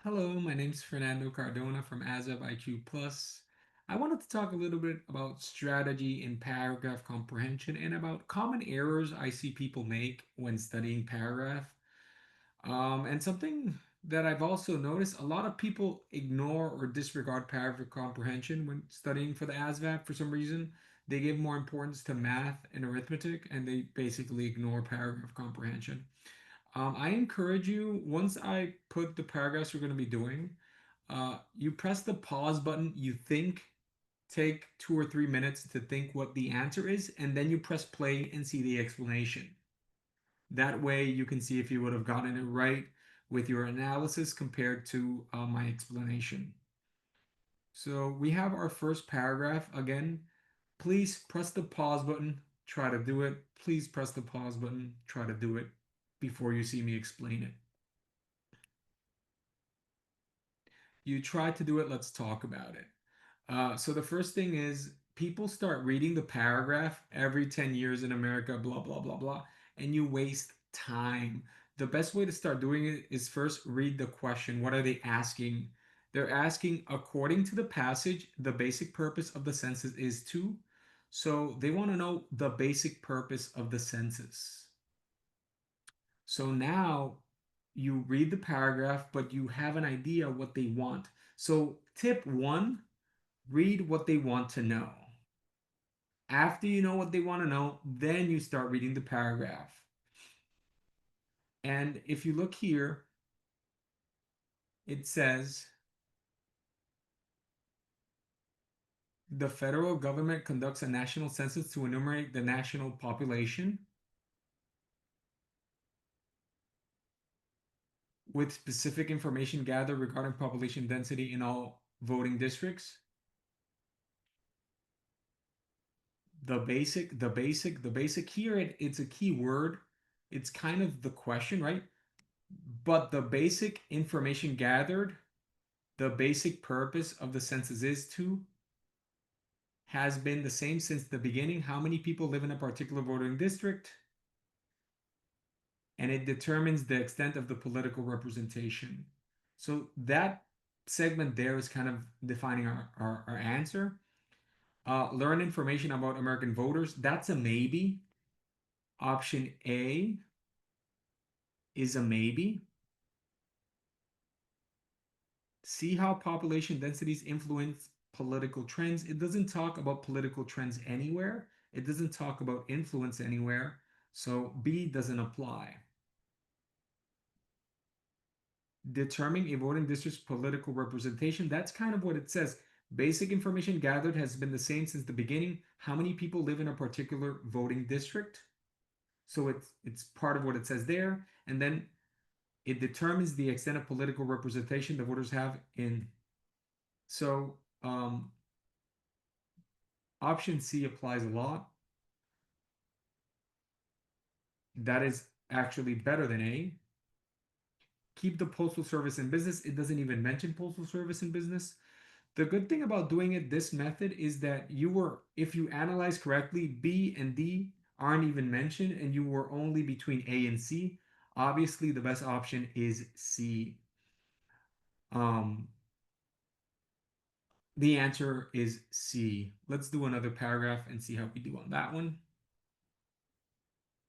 Hello, my name's Fernando Cardona from ASVAB IQ Plus. I wanted to talk a little bit about strategy in paragraph comprehension and about common errors I see people make when studying paragraph. And something that I've also noticed, a lot of people ignore or disregard paragraph comprehension when studying for the ASVAB for some reason. They give more importance to math and arithmetic, and they basically ignore paragraph comprehension. I encourage you, once I put the paragraphs we're going to be doing, you press the pause button, you think, take 2 or 3 minutes to think what the answer is, and then you press play and see the explanation. That way you can see if you would have gotten it right with your analysis compared to my explanation. So we have our first paragraph. Again, please press the pause button, try to do it. Please press the pause button, try to do it before you see me explain it. You try to do it, let's talk about it. So the first thing is people start reading the paragraph every 10 years in America, blah, blah, blah, blah, and you waste time. The best way to start doing it is first read the question. What are they asking? They're asking, according to the passage, the basic purpose of the census is to. So they want to know the basic purpose of the census. So now you read the paragraph, but you have an idea what they want. So tip one, read what they want to know. After you know what they want to know, then you start reading the paragraph. And if you look here, it says the federal government conducts a national census to enumerate the national population with specific information gathered regarding population density in all voting districts. The basic here, it's a key word. It's kind of the question, right? But the basic information gathered, the basic purpose of the census is to, has been the same since the beginning. How many people live in a particular voting district? And it determines the extent of the political representation. So that segment there is kind of defining our answer. Learn information about American voters. That's a maybe. Option A is a maybe. See how population densities influence political trends. It doesn't talk about political trends anywhere. It doesn't talk about influence anywhere. So B doesn't apply. Determine a voting district's political representation. That's kind of what it says. Basic information gathered has been the same since the beginning. How many people live in a particular voting district? So it's part of what it says there. And then it determines the extent of political representation the voters have in. So option C applies a lot. That is actually better than A. Keep the postal service in business. It doesn't even mention postal service in business. The good thing about doing it this method is that if you analyze correctly, B and D aren't even mentioned and you were only between A and C. Obviously, the best option is C. Um, the answer is C. Let's do another paragraph and see how we do on that one.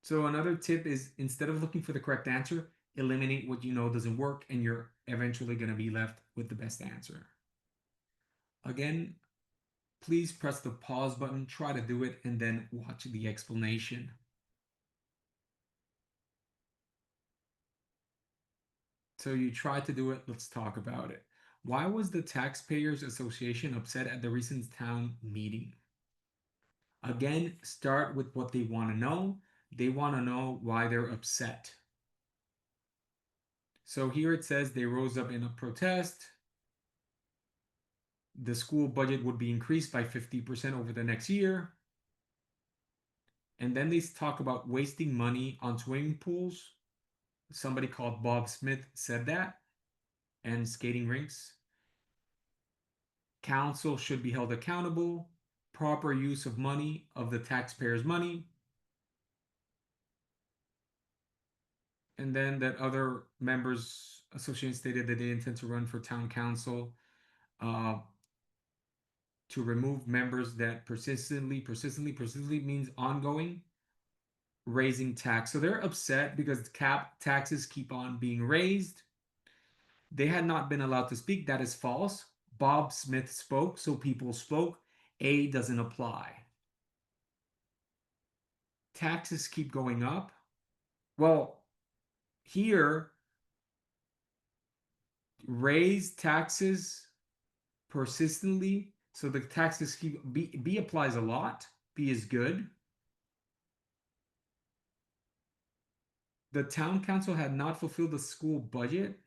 So another tip is, instead of looking for the correct answer, eliminate what you know doesn't work and you're eventually going to be left with the best answer. Again, please press the pause button, try to do it, and then watch the explanation. So you try to do it, let's talk about it. Why was the Taxpayers Association upset at the recent town meeting? Again, start with what they want to know. They want to know why they're upset. So here it says they rose up in a protest. The school budget would be increased by 50% over the next year. And then they talk about wasting money on swimming pools. Somebody called Bob Smith said that. And skating rinks. Council should be held accountable. Proper use of money, of the taxpayers' money. And then that other members Association stated that they intend to run for town council uh, to remove members that persistently means ongoing raising tax. So they're upset because cap taxes keep on being raised. They had not been allowed to speak. That is false. Bob Smith spoke, so people spoke. A doesn't apply. Taxes keep going up. Well, here, raise taxes persistently. So the taxes keep B applies a lot. B is good. The town council had not fulfilled the school budget.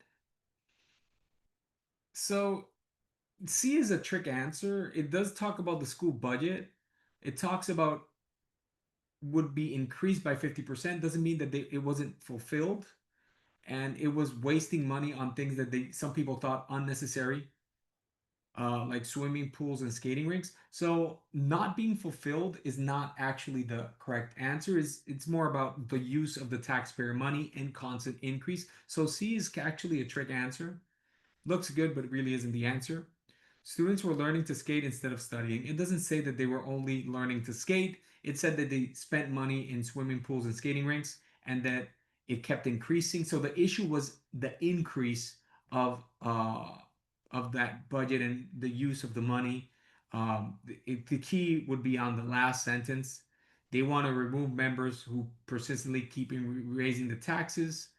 So C is a trick answer. It does talk about the school budget. It talks about would be increased by 50%. Doesn't mean that it wasn't fulfilled and it was wasting money on things that some people thought unnecessary, like swimming pools and skating rinks. So not being fulfilled is not actually the correct answer. It's more about the use of the taxpayer money and constant increase. So C is actually a trick answer. Looks good, but it really isn't the answer. Students were learning to skate instead of studying. It doesn't say that they were only learning to skate. It said that they spent money in swimming pools and skating rinks and that it kept increasing. So the issue was the increase of that budget and the use of the money. The key would be on the last sentence. They want to remove members who persistently keep raising the taxes,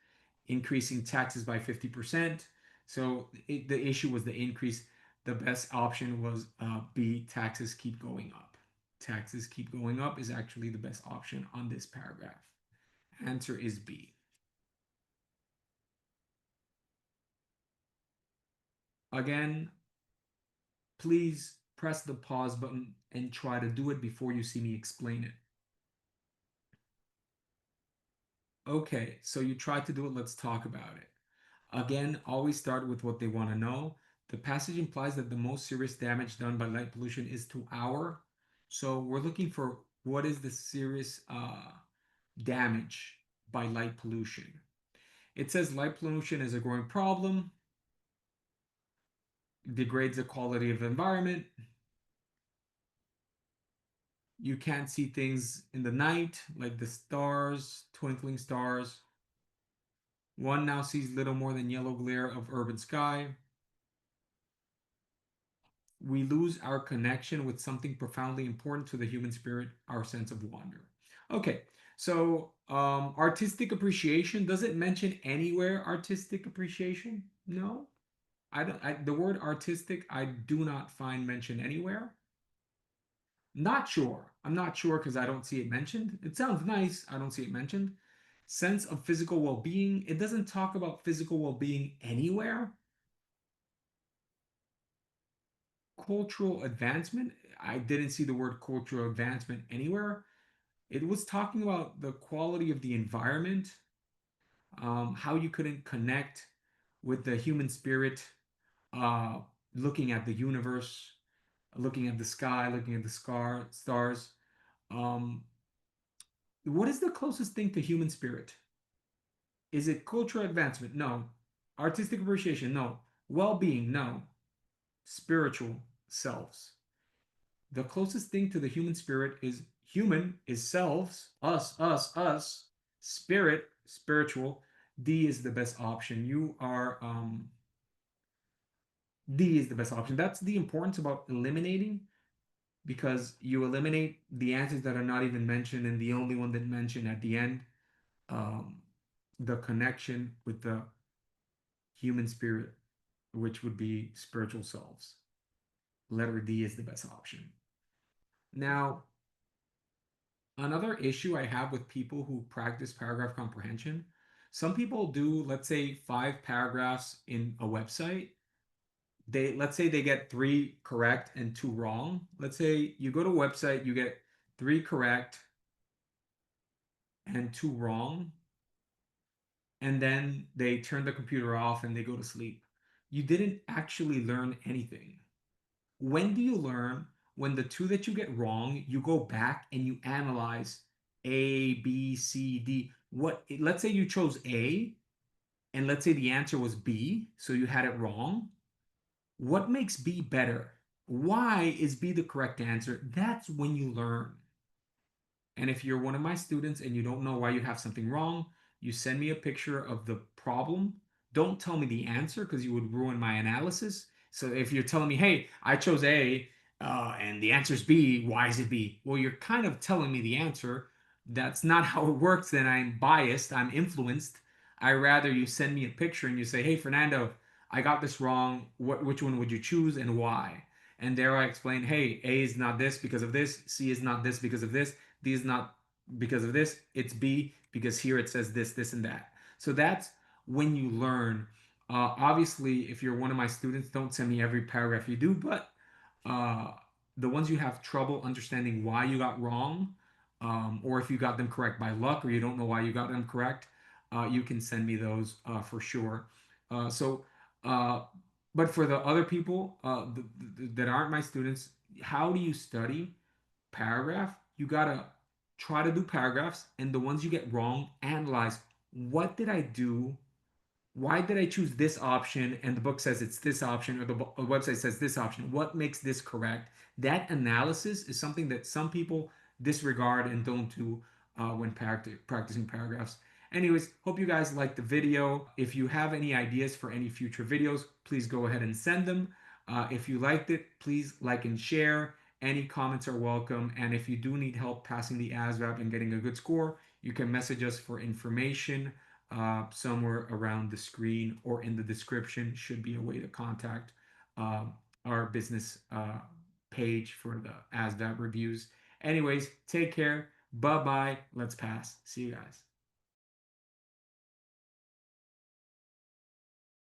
increasing taxes by 50%. So the issue was the increase. The best option was B, taxes keep going up. Taxes keep going up is actually the best option on this paragraph. Answer is B. Again, please press the pause button and try to do it before you see me explain it. Okay, so you tried to do it. Let's talk about it. Again, always start with what they want to know. The passage implies that the most serious damage done by light pollution is to our. So we're looking for what is the serious damage by light pollution. It says light pollution is a growing problem, degrades the quality of the environment. You can't see things in the night, like the stars, twinkling stars. One now sees little more than yellow glare of urban sky. We lose our connection with something profoundly important to the human spirit, our sense of wonder. Okay, so artistic appreciation, does it mention anywhere artistic appreciation? No. The word artistic I do not find mentioned anywhere. Not sure. I'm not sure because I don't see it mentioned. It sounds nice. I don't see it mentioned. Sense of physical well-being. It doesn't talk about physical well-being anywhere. Cultural advancement. I didn't see the word cultural advancement anywhere. It was talking about the quality of the environment, how you couldn't connect with the human spirit, uh, looking at the universe, looking at the sky, looking at the stars. Um, what is the closest thing to human spirit? Is it cultural advancement? No. Artistic appreciation? No. Well being? No. Spiritual selves. The closest thing to the human spirit is human, is selves, us. Spirit, spiritual. D is the best option. D is the best option. That's the importance about eliminating because you eliminate the answers that are not even mentioned and the only one that mentioned at the end, um, the connection with the human spirit, which would be spiritual selves. Letter D is the best option. Now, another issue I have with people who practice paragraph comprehension, some people do, let's say, 5 paragraphs in a website. Let's say they get 3 correct and 2 wrong. Let's say you go to a website, you get 3 correct and 2 wrong, and then they turn the computer off and they go to sleep. You didn't actually learn anything. When do you learn? When the 2 that you get wrong, you go back and you analyze A, B, C, D. Let's say you chose A and let's say the answer was B, so you had it wrong, what makes B better? Why is B the correct answer? That's when you learn. And if you're one of my students and you don't know why you have something wrong, you send me a picture of the problem. Don't tell me the answer because you would ruin my analysis. So if you're telling me, hey, I chose A and the answer is B, why is it B? Well, you're kind of telling me the answer. That's not how it works. Then I'm biased, I'm influenced. I rather you send me a picture and you say, hey, Fernando, I got this wrong. Which one would you choose and why? And there I explain, hey, A is not this because of this, C is not this because of this, D is not because of this, it's B because here it says this, this, and that. So that's when you learn. Obviously, if you're one of my students, don't send me every paragraph you do, but uh, the ones you have trouble understanding why you got wrong, or if you got them correct by luck, or you don't know why you got them correct, you can send me those for sure. Uh, so, uh, but for the other people that aren't my students, how do you study paragraph? You gotta try to do paragraphs, and the ones you get wrong, analyze what did I do, why did I choose this option and the book says it's this option or the website says this option? What makes this correct? That analysis is something that some people disregard and don't do when practicing paragraphs. Anyways, hope you guys liked the video. If you have any ideas for any future videos, please go ahead and send them. If you liked it, please like and share. Any comments are welcome. And if you do need help passing the ASVAB and getting a good score, you can message us for information somewhere around the screen or in the description should be a way to contact uh, our business page for the ASVAB reviews. Anyways, take care. Bye bye. Let's pass. See you guys.